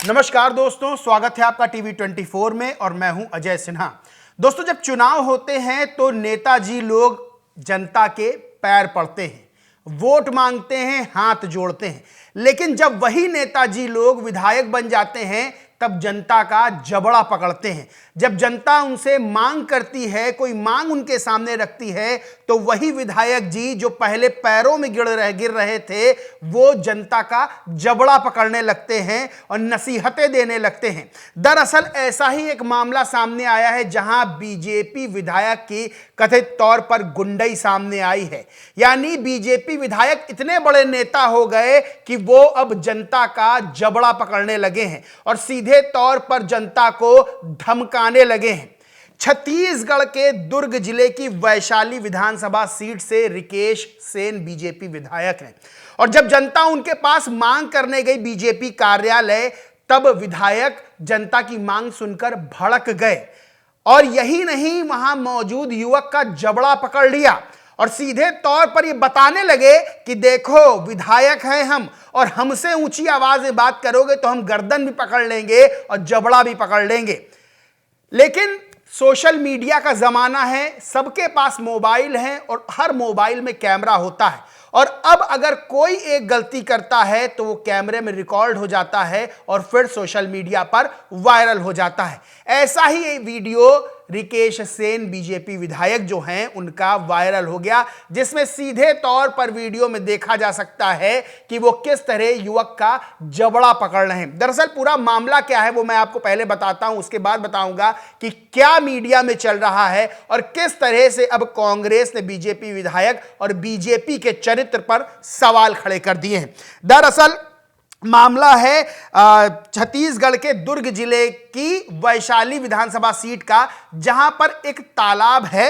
नमस्कार दोस्तों, स्वागत है आपका टीवी 24 में और मैं हूं अजय सिन्हा। दोस्तों, जब चुनाव होते हैं तो नेताजी लोग जनता के पैर पड़ते हैं, वोट मांगते हैं, हाथ जोड़ते हैं। लेकिन जब वही नेताजी लोग विधायक बन जाते हैं तब जनता का जबड़ा पकड़ते हैं। जब जनता उनसे मांग करती है, कोई मांग उनके सामने रखती है, तो वही विधायक जी जो पहले पैरों में गिर रहे थे, वो जनता का जबड़ा पकड़ने लगते हैं और नसीहतें देने लगते हैं। दरअसल ऐसा ही एक मामला सामने आया है जहां बीजेपी विधायक की कथित तौर पर गुंडई सामने आई है। यानी बीजेपी विधायक इतने बड़े नेता हो गए कि वो अब जनता का जबड़ा पकड़ने लगे हैं और सीधे तौर पर जनता को धमकाने लगे हैं। छत्तीसगढ़ के दुर्ग जिले की वैशाली विधानसभा सीट से रिकेश सेन बीजेपी विधायक हैं और जब जनता उनके पास मांग करने गई बीजेपी कार्यालय, तब विधायक जनता की मांग सुनकर भड़क गए और यही नहीं, वहां मौजूद युवक का जबड़ा पकड़ लिया और सीधे तौर पर ये बताने लगे कि देखो, विधायक हैं हम और हमसे ऊंची आवाज में बात करोगे तो हम गर्दन भी पकड़ लेंगे और जबड़ा भी पकड़ लेंगे। लेकिन सोशल मीडिया का जमाना है, सबके पास मोबाइल है और हर मोबाइल में कैमरा होता है और अब अगर कोई एक गलती करता है तो वो कैमरे में रिकॉर्ड हो जाता है और फिर सोशल मीडिया पर वायरल हो जाता है। ऐसा ही एक वीडियो रिकेश सेन बीजेपी विधायक जो हैं उनका वायरल हो गया, जिसमें सीधे तौर पर वीडियो में देखा जा सकता है कि वो किस तरह युवक का जबड़ा पकड़ रहे हैं। दरअसल पूरा मामला क्या है वो मैं आपको पहले बताता हूं, उसके बाद बताऊंगा कि क्या मीडिया में चल रहा है और किस तरह से अब कांग्रेस ने बीजेपी विधायक और बीजेपी के चरित्र पर सवाल खड़े कर दिए हैं। दरअसल मामला है छत्तीसगढ़ के दुर्ग जिले की वैशाली विधानसभा सीट का, जहां पर एक तालाब है,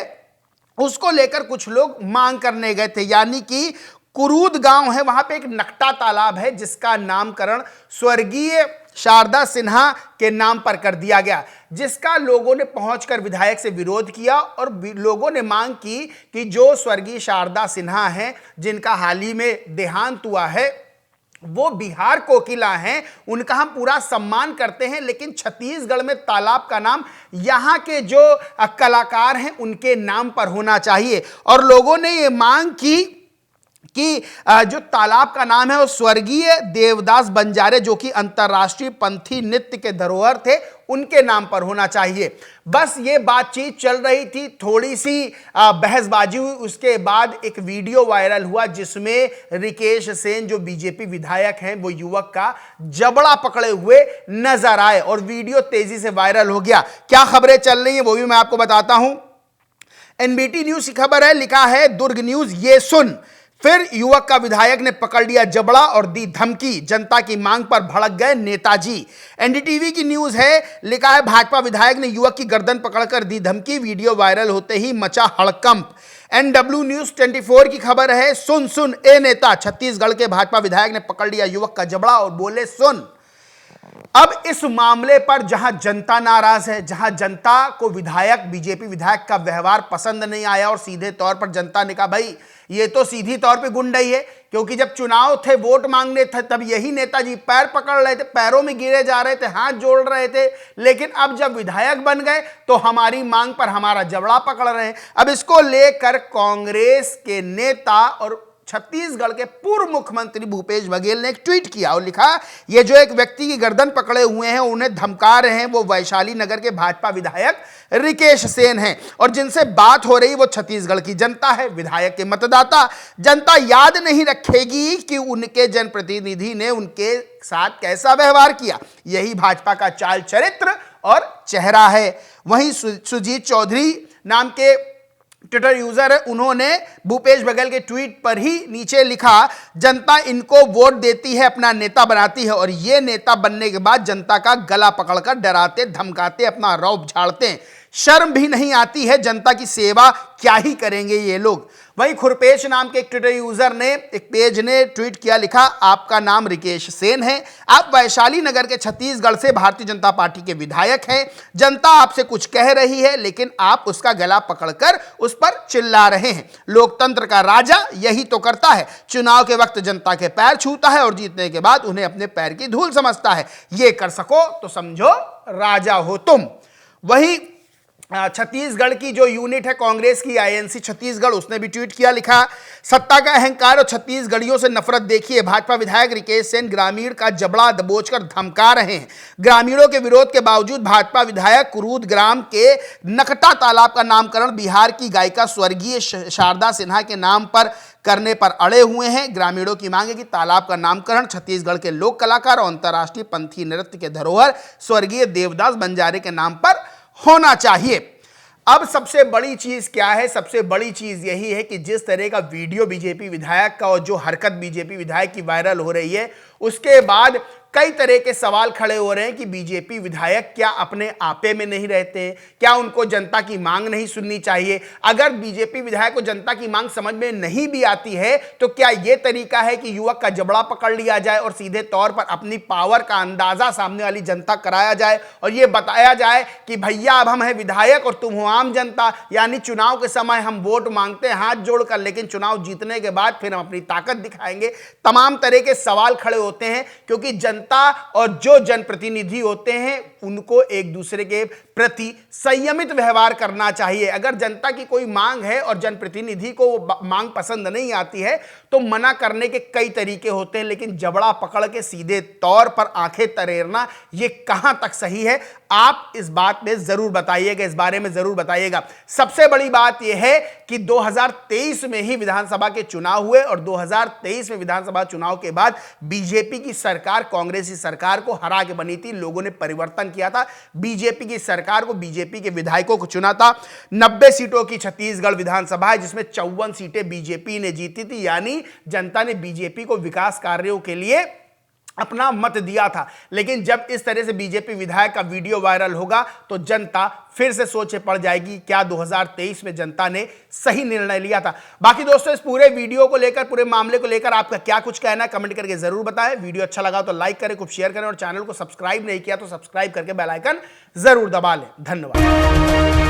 उसको लेकर कुछ लोग मांग करने गए थे। यानी कि कुरूद गांव है, वहां पे एक नकटा तालाब है जिसका नामकरण स्वर्गीय शारदा सिन्हा के नाम पर कर दिया गया, जिसका लोगों ने पहुंचकर विधायक से विरोध किया और लोगों ने मांग की कि जो स्वर्गीय शारदा सिन्हा हैं, जिनका हाल ही में देहांत हुआ है, वो बिहार कोकिला हैं, उनका हम पूरा सम्मान करते हैं, लेकिन छत्तीसगढ़ में तालाब का नाम यहाँ के जो कलाकार हैं उनके नाम पर होना चाहिए। और लोगों ने ये मांग की कि जो तालाब का नाम है वो स्वर्गीय देवदास बंजारे, जो कि अंतर्राष्ट्रीय पंथी नृत्य के धरोहर थे, उनके नाम पर होना चाहिए। बस ये बातचीत चल रही थी, थोड़ी सी बहसबाजी हुई, उसके बाद एक वीडियो वायरल हुआ जिसमें रिकेश सेन जो बीजेपी विधायक हैं वो युवक का जबड़ा पकड़े हुए नजर आए और वीडियो तेजी से वायरल हो गया। क्या खबरें चल रही हैं वो भी मैं आपको बताता हूं। एनबीटी न्यूज की खबर है, लिखा है दुर्ग न्यूज, ये सुन, फिर युवक का विधायक ने पकड़ लिया जबड़ा और दी धमकी, जनता की मांग पर भड़क गए नेताजी। एनडीटीवी की न्यूज है, लिखा है भाजपा विधायक ने युवक की गर्दन पकड़कर दी धमकी, वीडियो वायरल होते ही मचा हड़कंप। एनडब्ल्यू न्यूज 24 की खबर है, सुन सुन ए नेता, छत्तीसगढ़ के भाजपा विधायक ने पकड़ लिया युवक का जबड़ा और बोले सुन। अब इस मामले पर जहां जनता नाराज है, जहां जनता को विधायक, बीजेपी विधायक का व्यवहार पसंद नहीं आया और सीधे तौर पर जनता ने कहा भाई ये तो सीधी तौर पे गुंडई है, क्योंकि जब चुनाव थे, वोट मांगने थे, तब यही नेताजी पैर पकड़ रहे थे, पैरों में गिरे जा रहे थे, हाथ जोड़ रहे थे, लेकिन अब जब विधायक बन गए तो हमारी मांग पर हमारा जबड़ा पकड़ रहे हैं। अब इसको लेकर कांग्रेस के नेता और छत्तीसगढ़ के पूर्व मुख्यमंत्री भूपेश बघेल ने एक ट्वीट किया और लिखा, ये जो एक व्यक्ति की गर्दन पकड़े हुए हैं, उन्हें धमका रहे हैं, वो वैशाली नगर के भाजपा विधायक रिकेश सेन हैं और जिनसे बात हो रही वो छत्तीसगढ़ की जनता है, विधायक के मतदाता। जनता याद नहीं रखेगी कि उनके जनप्रतिनिधि ने उनके साथ कैसा व्यवहार किया। यही भाजपा का चाल चरित्र और चेहरा है। वहीं सुजीत चौधरी नाम के ट्विटर यूजर है, उन्होंने भूपेश बघेल के ट्वीट पर ही नीचे लिखा, जनता इनको वोट देती है, अपना नेता बनाती है और ये नेता बनने के बाद जनता का गला पकड़कर डराते धमकाते अपना रौब झाड़ते हैं। शर्म भी नहीं आती है, जनता की सेवा क्या ही करेंगे ये लोग। वहीं खुरपेश नाम के एक ट्विटर यूजर ने, एक पेज ने ट्वीट किया, लिखा, आपका नाम रिकेश सेन है, आप वैशाली नगर के छत्तीसगढ़ से भारतीय जनता पार्टी के विधायक हैं। जनता आपसे कुछ कह रही है लेकिन आप उसका गला पकड़कर उस पर चिल्ला रहे हैं। लोकतंत्र का राजा यही तो करता है, चुनाव के वक्त जनता के पैर छूता है और जीतने के बाद उन्हें अपने पैर की धूल समझता है। ये कर सको तो समझो राजा हो तुम। वहीं छत्तीसगढ़ की जो यूनिट है कांग्रेस की, आईएनसी छत्तीसगढ़, उसने भी ट्वीट किया, लिखा, सत्ता का अहंकार और छत्तीसगढ़ियों से नफरत देखिए, भाजपा विधायक रिकेश सेन ग्रामीण का जबड़ा दबोचकर धमका रहे हैं। ग्रामीणों के विरोध के बावजूद भाजपा विधायक कुरूद ग्राम के नकटा तालाब का नामकरण बिहार की गायिका स्वर्गीय शारदा सिन्हा के नाम पर करने पर अड़े हुए हैं। ग्रामीणों की मांग है कि तालाब का नामकरण छत्तीसगढ़ के लोक कलाकार और अंतर्राष्ट्रीय पंथी नृत्य के धरोहर स्वर्गीय देवदास बंजारे के नाम पर होना चाहिए। अब सबसे बड़ी चीज क्या है? सबसे बड़ी चीज यही है कि जिस तरह का वीडियो बीजेपी विधायक का और जो हरकत बीजेपी विधायक की वायरल हो रही है, उसके बाद कई तरह के सवाल खड़े हो रहे हैं कि बीजेपी विधायक क्या अपने आपे में नहीं रहते? क्या उनको जनता की मांग नहीं सुननी चाहिए? अगर बीजेपी विधायक को जनता की मांग समझ में नहीं भी आती है तो क्या यह तरीका है कि युवक का जबड़ा पकड़ लिया जाए और सीधे तौर पर अपनी पावर का अंदाजा सामने वाली जनता कराया जाए और यह बताया जाए कि भैया अब हम हैं विधायक और तुम हो आम जनता, यानी चुनाव के समय हम वोट मांगते हैं हाथ जोड़कर, लेकिन चुनाव जीतने के बाद फिर हम अपनी ताकत दिखाएंगे। तमाम तरह के सवाल खड़े होते हैं क्योंकि जनता और जो जनप्रतिनिधि होते हैं उनको एक दूसरे के प्रति संयमित व्यवहार करना चाहिए। अगर जनता की कोई मांग है और जनप्रतिनिधि को वो मांग पसंद नहीं आती है तो मना करने के कई तरीके होते हैं, लेकिन जबड़ा पकड़ के सीधे तौर पर आंखें तरेरना ये कहां तक सही है? आप इस बात में जरूर बताइएगा, इस बारे में जरूर बताइएगा। सबसे बड़ी बात यह है कि 2023 में ही विधानसभा के चुनाव हुए और 2023 में विधानसभा चुनाव के बाद बीजेपी की सरकार कांग्रेसी सरकार को हरा के बनी थी। लोगों ने परिवर्तन किया था, बीजेपी की सरकार को, बीजेपी के विधायकों को चुना था। 90 सीटों की छत्तीसगढ़ विधानसभा है जिसमें 54 सीटें बीजेपी ने जीती थी, यानी जनता ने बीजेपी को विकास कार्यों के लिए अपना मत दिया था। लेकिन जब इस तरह से बीजेपी विधायक का वीडियो वायरल होगा तो जनता फिर से सोचे पड़ जाएगी क्या 2023 में जनता ने सही निर्णय लिया था। बाकी दोस्तों इस पूरे वीडियो को लेकर, पूरे मामले को लेकर आपका क्या कुछ कहना है कमेंट करके जरूर बताएं। वीडियो अच्छा लगा तो लाइक करें, खूब शेयर करें और चैनल को सब्सक्राइब नहीं किया तो सब्सक्राइब करके बेल आइकन जरूर दबा लें। धन्यवाद।